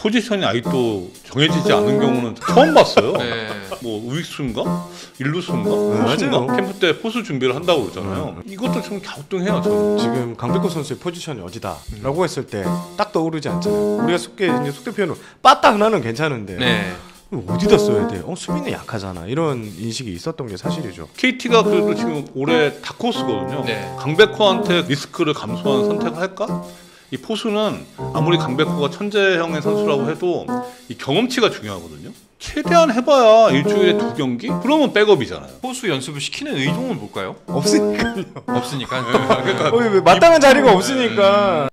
포지션이 아직도 정해지지 않은 경우는 처음 봤어요. 네. 뭐 우익수인가? 일루수인가? 포수인가? 캠프 때 포수 준비를 한다고 그러잖아요. 이것도 좀 갸우뚱해요. 저는. 지금 강백호 선수의 포지션이 어디다라고 했을 때 딱 떠오르지 않잖아요. 우리가 이제 속대 표현은 빠따 하나는 괜찮은데 네. 어디다 써야 돼? 수비는 약하잖아. 이런 인식이 있었던 게 사실이죠. KT가 그래도 지금 올해 다크호스거든요. 네. 강백호한테 리스크를 감수한 선택을 할까? 이 포수는 아무리 강백호가 천재형의 선수라고 해도 이 경험치가 중요하거든요. 최대한 해봐야 일주일에 2경기? 그러면 백업이잖아요. 포수 연습을 시키는 의도는 뭘까요? 없으니까요. 없으니까. 그러니까 왜 마땅한 자리가 없으니까.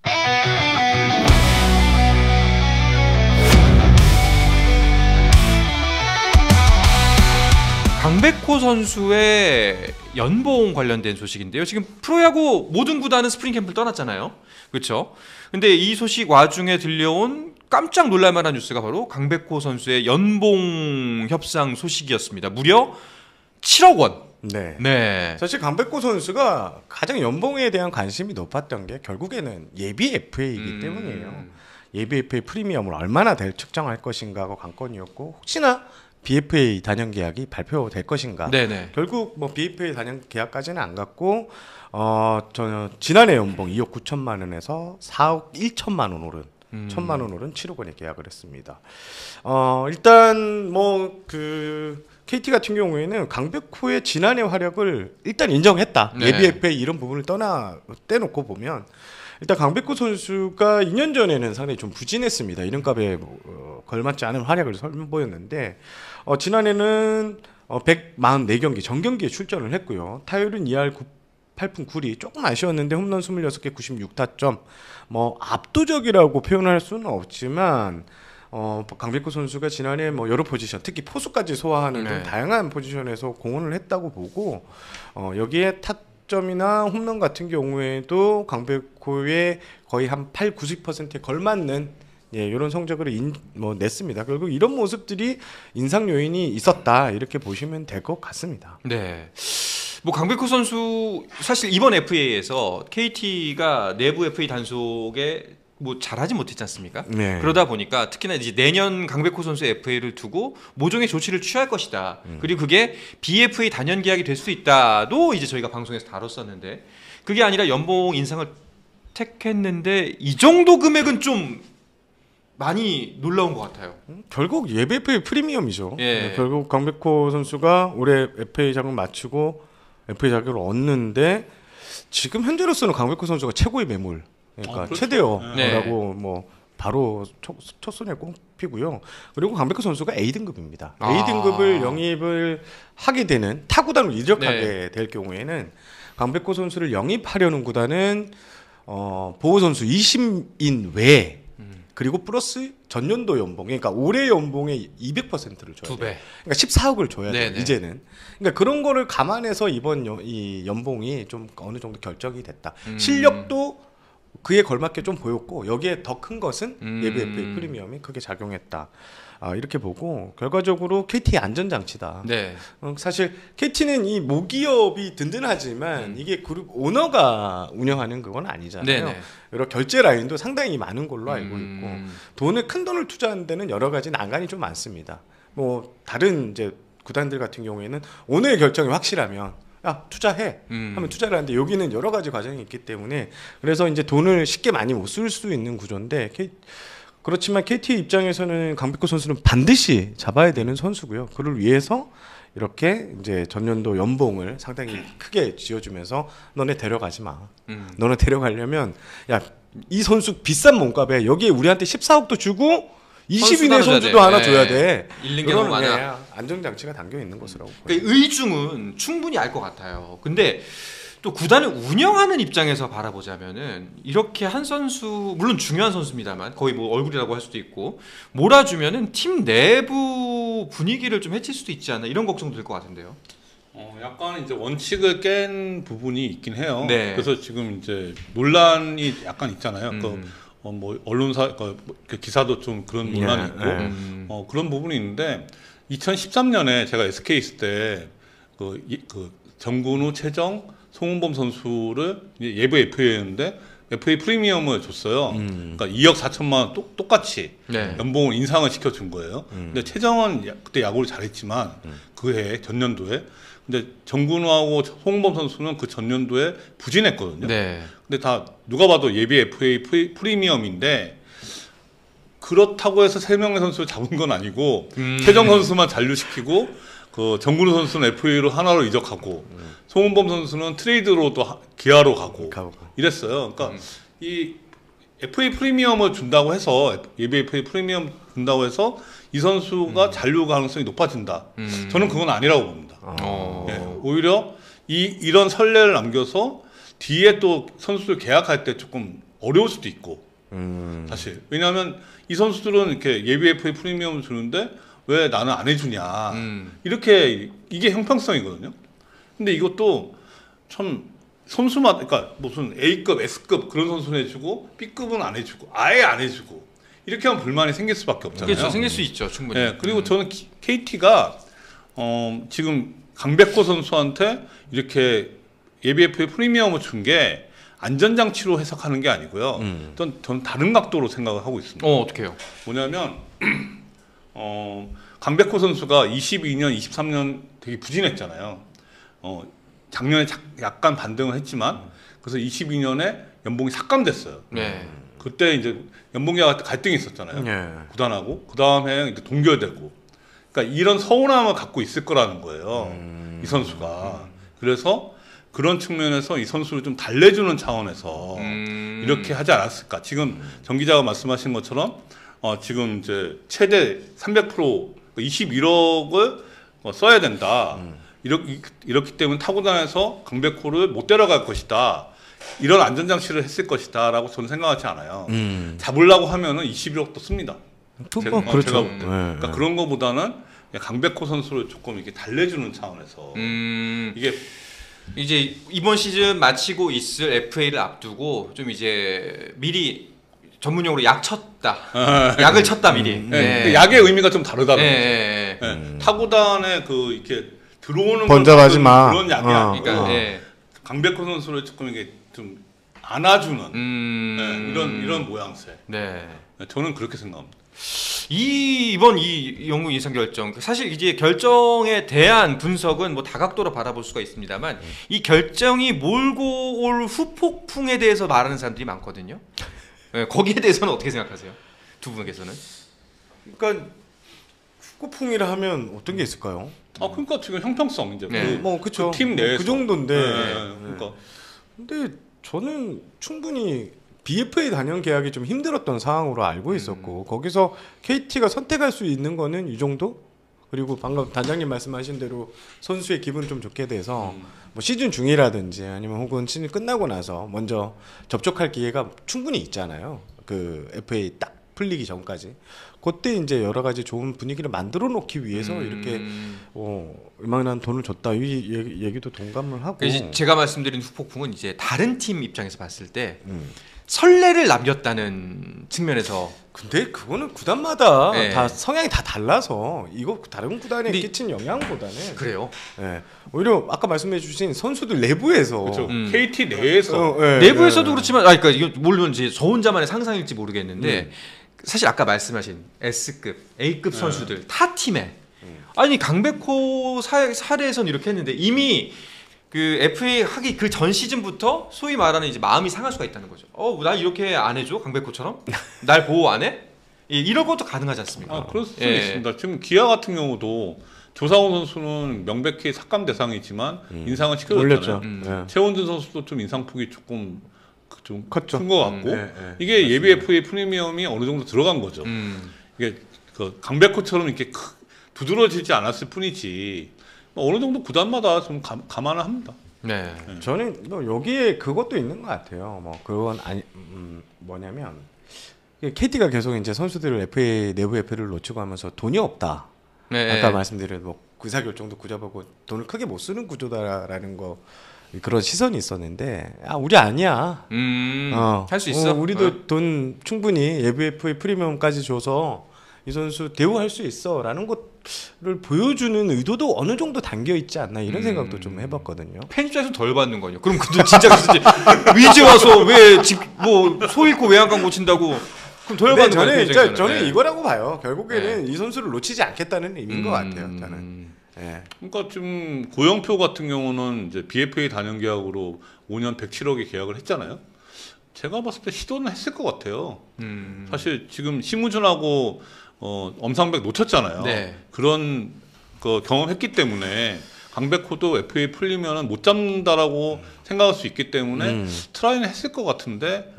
강백호 선수의 연봉 관련된 소식인데요. 지금 프로야구 모든 구단은 스프링 캠프를 떠났잖아요. 그렇죠? 근데 이 소식 와중에 들려온 깜짝 놀랄만한 뉴스가 바로 강백호 선수의 연봉 협상 소식이었습니다. 무려 7억 원. 네. 네. 사실 강백호 선수가 가장 연봉에 대한 관심이 높았던 게 결국에는 예비 FA이기 때문이에요. 예비 FA 프리미엄을 얼마나 측정할 것인가가 관건이었고, 혹시나 BFA 단연 계약이 발표될 것인가. 네네. 결국 뭐 BFA 단연 계약까지는 안 갔고, 지난해 연봉 2억 9천만 원에서 4억 1천만 원 오른 1천만 원 오른 7억 원에 계약을 했습니다. 일단 뭐 KT 같은 경우에는 강백호의 지난해 활약을 일단 인정했다. 네. 예비 FA 이런 부분을 떼놓고 보면 일단 강백호 선수가 2년 전에는 상당히 좀 부진했습니다. 이름값에 걸맞지 않은 활약을 선보였는데 지난해는 144경기 정경기에 출전을 했고요. 타율은 2할 8푼 9리 조금 아쉬웠는데 홈런 26개 96타점 뭐 압도적이라고 표현할 수는 없지만 강백호 선수가 지난해 뭐 여러 포지션 특히 포수까지 소화하는 등 다양한 포지션에서 공헌을 했다고 보고 여기에 타점이나 홈런 같은 경우에도 강백호의 거의 한 8, 90%에 걸맞는 이런 성적을 냈습니다. 결국 이런 모습들이 인상 요인이 있었다 이렇게 보시면 될 것 같습니다. 네. 뭐 강백호 선수 사실 이번 FA에서 KT가 내부 FA 단속에 뭐 잘하지 못했지 않습니까? 네. 그러다 보니까 특히나 이제 내년 강백호 선수의 FA를 두고 모종의 조치를 취할 것이다. 그리고 그게 BFA 단연 계약이 될 수 있다도 이제 저희가 방송에서 다뤘었는데 그게 아니라 연봉 인상을 택했는데 이 정도 금액은 좀 많이 놀라운 것 같아요. 결국 예비 FA 프리미엄이죠. 예. 결국 강백호 선수가 올해 FA 자격을 마치고 FA 자격을 얻는데 지금 현재로서는 강백호 선수가 최고의 매물, 그러니까 그렇죠. 최대어라고 네. 뭐 바로 첫 손에 꼽히고요. 그리고 강백호 선수가 A등급입니다. A등급을 영입을 하게 되는 타구단으로 이적하게 될 경우에는 강백호 선수를 영입하려는 구단은 보호 선수 20인 외에 그리고 플러스 전년도 연봉, 그러니까 올해 연봉의 200%를 줘야 돼. 2배. 그러니까 14억을 줘야 돼. 네네. 이제는. 그러니까 그런 거를 감안해서 이번 이 연봉이 좀 어느 정도 결정이 됐다. 실력도 그에 걸맞게 좀 보였고 여기에 더 큰 것은 예비 FA 프리미엄이 크게 작용했다. 이렇게 보고 결과적으로 KT의 안전장치다. 네. 사실 KT는 이 모기업이 든든하지만 이게 그룹 오너가 운영하는 그건 아니잖아요. 네네. 여러 결제 라인도 상당히 많은 걸로 알고 있고 큰 돈을 투자하는 데는 여러 가지 난관이 좀 많습니다. 뭐 다른 이제 구단들 같은 경우에는 오늘의 결정이 확실하면 야 투자해 하면 투자를 하는데 여기는 여러 가지 과정이 있기 때문에 그래서 이제 돈을 쉽게 많이 못 쓸 수 있는 구조인데 그렇지만 KT 입장에서는 강백호 선수는 반드시 잡아야 되는 선수고요. 그를 위해서 이렇게 이제 전년도 연봉을 상당히 크게 지어주면서 너네 데려가지 마. 너네 데려가려면 야 이 선수 비싼 몸값에 여기에 우리한테 14억도 주고 20인의 선수도 하나 줘야 돼. 잃는 게 너무 많아. 안정장치가 담겨 있는 것이라고. 그러니까 의중은 충분히 알 것 같아요. 근데 또 구단을 운영하는 입장에서 바라보자면은 이렇게 한 선수 물론 중요한 선수입니다만 거의 뭐 얼굴이라고 할 수도 있고 몰아주면은 팀 내부 분위기를 좀 해칠 수도 있지 않나 이런 걱정도 들 것 같은데요. 약간 이제 원칙을 깬 부분이 있긴 해요. 네. 그래서 지금 이제 논란이 약간 있잖아요. 뭐 언론사 그 기사도 좀 그런 논란이 있고 그런 부분이 있는데 2013년에 제가 SK 있을 때 그 정근우, 최정, 송은범 선수를 예부 FA였는데 FA 프리미엄을 줬어요. 그러니까 2억 4천만 원 똑같이 네. 연봉을 인상을 시켜준 거예요. 근데 최정은 그때 야구를 잘했지만 그 해 전년도에 근데 정근우하고 송범 선수는 그 전년도에 부진했거든요. 네. 근데 다 누가 봐도 예비 FA 프리미엄인데 그렇다고 해서 세 명의 선수를 잡은 건 아니고 최정 선수만 잔류시키고 그 정근우 선수는 FA로 하나로 이적하고 송은범 선수는 트레이드로 또 기아로 가고 이랬어요. 그러니까 이 FA 프리미엄을 준다고 해서 예비 FA 프리미엄 준다고 해서 이 선수가 잔류 가능성이 높아진다. 저는 그건 아니라고 봅니다. 예, 오히려 이런 선례를 남겨서 뒤에 또 선수들 계약할 때 조금 어려울 수도 있고 사실 왜냐하면 이 선수들은 이렇게 예비 FA 프리미엄을 주는데 왜 나는 안 해주냐 이렇게 이게 형평성이거든요. 근데 이것도 참 선수마다 그러니까 무슨 A급, S급 그런 선수는 해주고 B급은 안 해주고 아예 안 해주고 이렇게 하면 불만이 생길 수밖에 없잖아요. 그렇죠. 생길 수 있죠. 충분히. 네, 그리고 저는 KT가 지금 강백호 선수한테 이렇게 예비 FA 프리미엄을 준 게 안전장치로 해석하는 게 아니고요. 저는 다른 각도로 생각을 하고 있습니다. 어떻게 해요? 뭐냐면 강백호 선수가 22년, 23년 되게 부진했잖아요. 작년에 약간 반등을 했지만 그래서 22년에 연봉이 삭감됐어요. 네. 그때 이제 연봉계약 갈등이 있었잖아요. 네. 구단하고 그 다음에 이제 동결되고, 그러니까 이런 서운함을 갖고 있을 거라는 거예요. 이 선수가. 그래서 그런 측면에서 이 선수를 좀 달래주는 차원에서 이렇게 하지 않았을까. 지금 정 기자가 말씀하신 것처럼 지금 이제 최대 300% 21억을 써야 된다. 이렇기 때문에 타구단에서 강백호를 못 데려갈 것이다. 이런 안전장치를 했을 것이다 라고 저는 생각하지 않아요. 잡으려고 하면은 21억도 씁니다. 그렇죠. 제가 볼 때. 그러니까 그런 거보다는 강백호 선수를 조금 이렇게 달래주는 차원에서 이게 이제 이번 시즌 마치고 있을 FA를 앞두고 좀 이제 미리 전문용어로 약 쳤다. 약을 쳤다 미리. 네. 약의 의미가 좀 다르다는 네. 거죠. 네. 타구단에 그 이렇게 들어오는 번잡하지 마. 그런 약이 아니고 그러니까 네. 강백호 선수를 조금 이게 좀 안아주는 네, 이런 모양새. 네. 저는 그렇게 생각합니다. 이번 이 영국 인상 결정 사실 이제 결정에 대한 분석은 뭐 다각도로 바라볼 수가 있습니다만 이 결정이 몰고 올 후폭풍에 대해서 말하는 사람들이 많거든요. 네, 거기에 대해서는 어떻게 생각하세요? 두 분께서는? 그러니까 후폭풍이라 하면 어떤 게 있을까요? 그러니까 지금 형평성 이제 네. 그쵸. 그 팀 내에서 그 정도인데. 그러니까 근데 저는 충분히 BFA 단연 계약이 좀 힘들었던 상황으로 알고 있었고 거기서 KT가 선택할 수 있는 거는 이 정도? 그리고 방금 단장님 말씀하신 대로 선수의 기분 좀 좋게 돼서 뭐 시즌 중이라든지 아니면 혹은 시즌 끝나고 나서 먼저 접촉할 기회가 충분히 있잖아요. 그 FA 딱 풀리기 전까지. 그때 이제 여러 가지 좋은 분위기를 만들어 놓기 위해서 이렇게 얼마나 돈을 줬다 이 얘기도 동감을 하고. 이제 제가 말씀드린 후폭풍은 이제 다른 팀 입장에서 봤을 때 선례를 남겼다는 측면에서. 근데 그거는 구단마다 네. 다 성향이 다 달라서 이거 다른 구단에 근데 끼친 영향보다는 그래요. 네. 오히려 아까 말씀해주신 선수들 내부에서 그렇죠. KT 내에서 내부에서도 그렇지만 그러니까 이거 물론 이제 저 혼자만의 상상일지 모르겠는데 사실 아까 말씀하신 S급, A급 선수들 타 팀에 아니 강백호 사례에선 이렇게 했는데 이미 그 FA 하기 그 전 시즌부터 소위 말하는 이제 마음이 상할 수가 있다는 거죠. 날 이렇게 안 해줘 강백호처럼 날 보호 안 해? 이런 것도 가능하지 않습니까? 그럴 수도 있습니다. 지금 기아 같은 경우도 조상우 선수는 명백히 삭감 대상이지만 인상을 시켜줬잖아요. 최원준 선수도 좀 인상폭이 조금 좀 큰 것 같고 이게 예비 FA 프리미엄이 어느 정도 들어간 거죠. 이게 그 강백호처럼 이렇게 두드러지지 않았을 뿐이지 어느 정도 구단마다 좀 감안을 합니다. 네. 저는 뭐 여기에 그것도 있는 것 같아요. 뭐 그건 아니 뭐냐면 KT가 계속 이제 선수들을 FA 내부 FA를 놓치고 하면서 돈이 없다. 네. 아까 말씀드린 뭐 의사결정도 구잡하고 돈을 크게 못 쓰는 구조다라는 거 그런 시선이 있었는데 우리 아니야. 할 수 있어. 우리도 돈 충분히 예비 FA 프리미엄까지 줘서 이 선수 대우할 수 있어라는 것을 보여주는 의도도 어느 정도 담겨 있지 않나 이런 생각도 좀 해봤거든요. 팬 입장에서는 덜 받는 거냐? 그럼 근데 진짜 그래서 이제 위즈 와서 왜집뭐소 잃고 외양간 고친다고 그럼 덜 근데 받는 거예요? 저는 이거라고 봐요. 결국에는 이 선수를 놓치지 않겠다는 의미인 것 같아요. 저는. 예. 그러니까 지금 고영표 같은 경우는 이제 BFA 단연 계약으로 5년 107억에 계약을 했잖아요. 제가 봤을 때 시도는 했을 것 같아요. 사실 지금 심우준하고 엄상백 놓쳤잖아요. 네. 그런 거 경험했기 때문에 강백호도 FA 풀리면은 못 잡는다라고 생각할 수 있기 때문에 트라이는 했을 것 같은데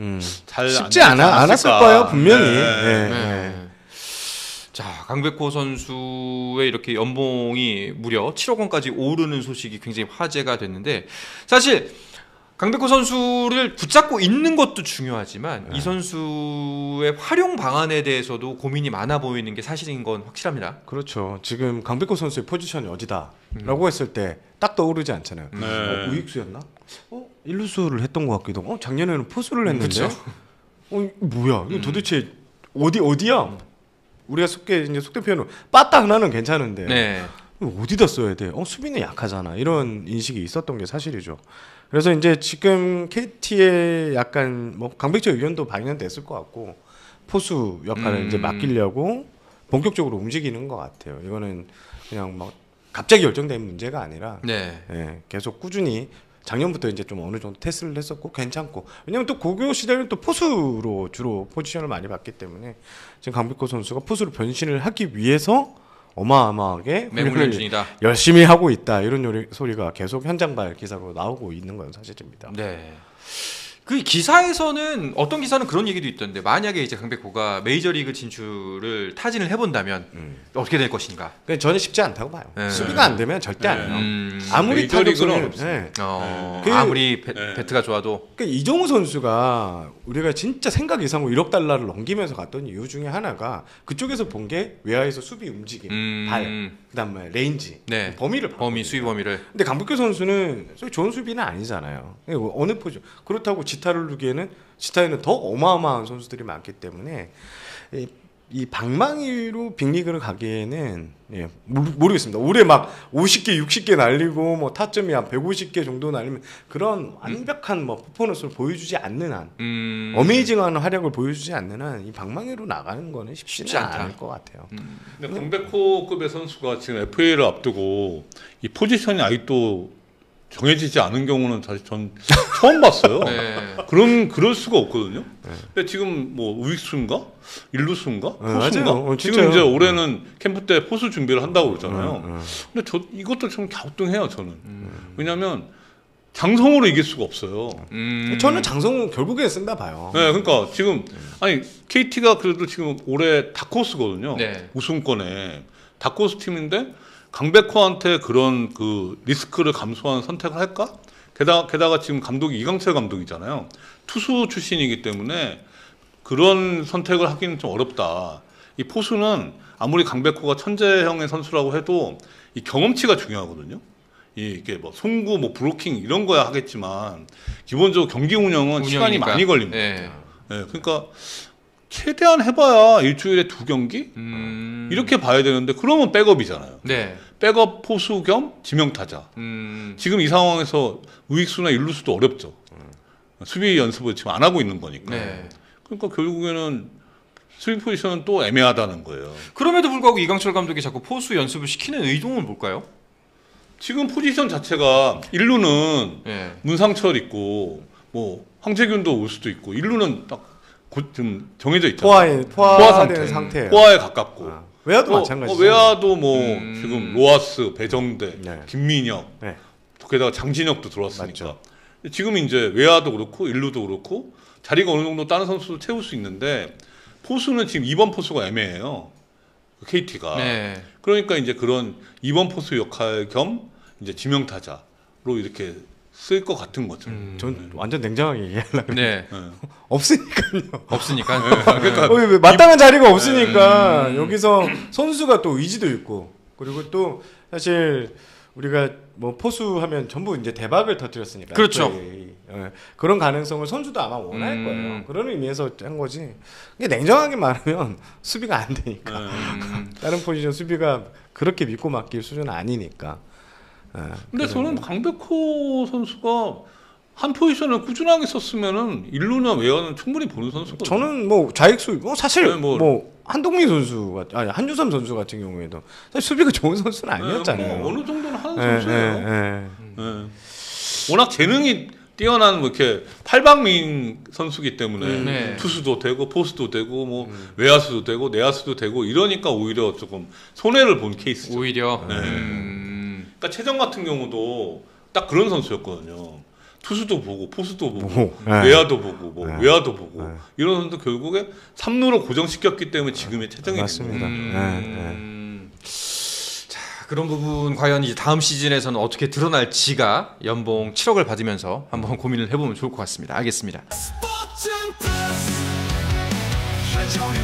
잘 쉽지 않았을 거예요 분명히. 네. 네. 자, 강백호 선수의 이렇게 연봉이 무려 7억 원까지 오르는 소식이 굉장히 화제가 됐는데 사실 강백호 선수를 붙잡고 있는 것도 중요하지만 이 선수의 활용 방안에 대해서도 고민이 많아 보이는 게 사실인 건 확실합니다. 그렇죠. 지금 강백호 선수의 포지션이 어디다라고 했을 때 딱 떠오르지 않잖아요. 네. 우익수였나? 일루수를 했던 것 같기도 하고 작년에는 포수를 했는데 그쵸. 뭐야? 이거 도대체 어디야? 우리가 속된 표현으로 빠따 하나는 괜찮은데 네. 어디다 써야 돼? 수비는 약하잖아. 이런 인식이 있었던 게 사실이죠. 그래서 이제 지금 KT의 약간 뭐 강백호 의견도 반영됐을 것 같고 포수 역할을 이제 맡기려고 본격적으로 움직이는 것 같아요. 이거는 그냥 막 갑자기 결정된 문제가 아니라 네. 계속 꾸준히 작년부터 이제 좀 어느 정도 테스트를 했었고 괜찮고 왜냐면 또 고교 시대는 또 포수로 주로 포지션을 많이 받기 때문에 지금 강백호 선수가 포수로 변신을 하기 위해서 어마어마하게 맹훈련중이다. 열심히 하고 있다 이런 소리가 계속 현장발 기사로 나오고 있는 건 사실입니다. 네. 그 기사에서는 어떤 기사는 그런 얘기도 있던데 만약에 이제 강백호가 메이저리그 진출을 타진을 해본다면 어떻게 될 것인가? 그러니까 저는 쉽지 않다고 봐요. 네. 수비가 안 되면 절대 안 해요. 아무리 메이저리그는 타격수는 아무리 배트가 좋아도 그러니까 이정우 선수가 우리가 진짜 생각 이상으로 1억 달러를 넘기면서 갔던 이유 중에 하나가 그쪽에서 본 게 외야에서 수비 움직임, 발, 그다음에 레인지, 네. 범위 수비 범위를. 근데 강백호 선수는 좋은 수비는 아니잖아요. 어느 포지션 그렇다고 지타를 두기에는 지타에는 더 어마어마한 선수들이 많기 때문에 이 방망이로 빅리그를 가기에는 모르겠습니다. 올해 막 50개, 60개 날리고 뭐 타점이 한 150개 정도 날리면 그런 완벽한 뭐 퍼포먼스를 보여주지 않는 한, 어메이징한 활약을 보여주지 않는 한 이 방망이로 나가는 거는 쉽지 않을 것 같아요. 근데 강백호급의 선수가 지금 FA를 앞두고 이 포지션이 아직도 정해지지 않은 경우는 사실 전 처음 봤어요. 네. 그럴 수가 없거든요. 근데 지금 뭐 우익수인가, 일루수인가, 포수인가. 맞아요. 지금 이제 올해는 캠프 때 포수 준비를 한다고 그러잖아요. 근데 이것도 좀 갸우뚱해요 저는. 왜냐하면 장성으로 이길 수가 없어요. 저는 장성우 결국에 쓴다 봐요. 네, 그러니까 지금 아니 KT가 그래도 지금 올해 다크호스거든요. 네. 우승권에 다크호스 팀인데. 강백호한테 그런 그 리스크를 감수한 선택을 할까? 게다가 지금 감독이 이강철 감독이잖아요. 투수 출신이기 때문에 그런 선택을 하기는 좀 어렵다. 이 포수는 아무리 강백호가 천재형의 선수라고 해도 이 경험치가 중요하거든요. 이게 뭐 송구, 뭐 브로킹 이런 거야 하겠지만 기본적으로 경기 운영은 시간이 많이 걸립니다. 네. 네, 그러니까 최대한 해봐야 일주일에 2경기 이렇게 봐야 되는데 그러면 백업이잖아요. 네. 백업 포수 겸 지명타자. 지금 이 상황에서 우익수나 일루수도 어렵죠. 수비 연습을 지금 안 하고 있는 거니까. 네. 그러니까 결국에는 수비 포지션은 또 애매하다는 거예요. 그럼에도 불구하고 이강철 감독이 자꾸 포수 연습을 시키는 의도는 뭘까요? 지금 포지션 자체가 일루는 네. 문상철 있고 뭐 황재균도 올 수도 있고 일루는 딱 좀 정해져 있잖아요. 포화된 상태예요. 포화에 가깝고. 외야도 마찬가지죠. 외야도 뭐 지금 로하스, 배정대, 네. 김민혁, 네. 게다가 장진혁도 들어왔으니까. 맞죠. 지금 이제 외야도 그렇고 일루도 그렇고 자리가 어느 정도 다른 선수도 채울 수 있는데 포수는 지금 2번 포수가 애매해요. KT가. 네. 그러니까 이제 그런 2번 포수 역할 겸 이제 지명타자로 이렇게 쓸 것 같은 거죠. 전 완전 냉정하게 얘기하려고 네. 없으니까요. 없으니까. 그러니까 왜 마땅한 자리가 없으니까 여기서 선수가 또 의지도 있고 그리고 또 사실 우리가 뭐 포수하면 전부 이제 대박을 터뜨렸으니까. 그렇죠. 그런 가능성을 선수도 아마 원할 거예요. 그런 의미에서 한 거지. 이게 냉정하게 말하면 수비가 안 되니까. 다른 포지션 수비가 그렇게 믿고 맡길 수준은 아니니까. 근데 저는 강백호 선수가 한 포지션을 꾸준하게 썼으면은 일루나 외야는 충분히 보는 선수거든요. 저는 뭐 좌익수 사실 네, 뭐 한동민 선수 아니 한유섬 선수 같은 경우에도 사실 수비가 좋은 선수는 아니었잖아요. 뭐 어느 정도는 하는 예, 선수예요. 예, 예. 워낙 재능이 뛰어난 뭐 이렇게 팔방미인 선수기 때문에 네. 투수도 되고 포수도 되고 뭐 외야수도 되고 내야수도 되고 이러니까 오히려 조금 손해를 본 케이스죠. 오히려. 네. 그러니까 최정 같은 경우도 딱 그런 선수였거든요. 투수도 보고 포수도 보고 네. 내야도 보고 뭐 네. 외야도 보고 네. 이런 선수 결국에 3루로 고정시켰기 때문에 지금의 최정이 된 맞습니다. 거예요. 자, 그런 부분 과연 이제 다음 시즌에서는 어떻게 드러날지가 연봉 7억을 받으면서 한번 고민을 해보면 좋을 것 같습니다. 알겠습니다. 스포츠 플러스 한정의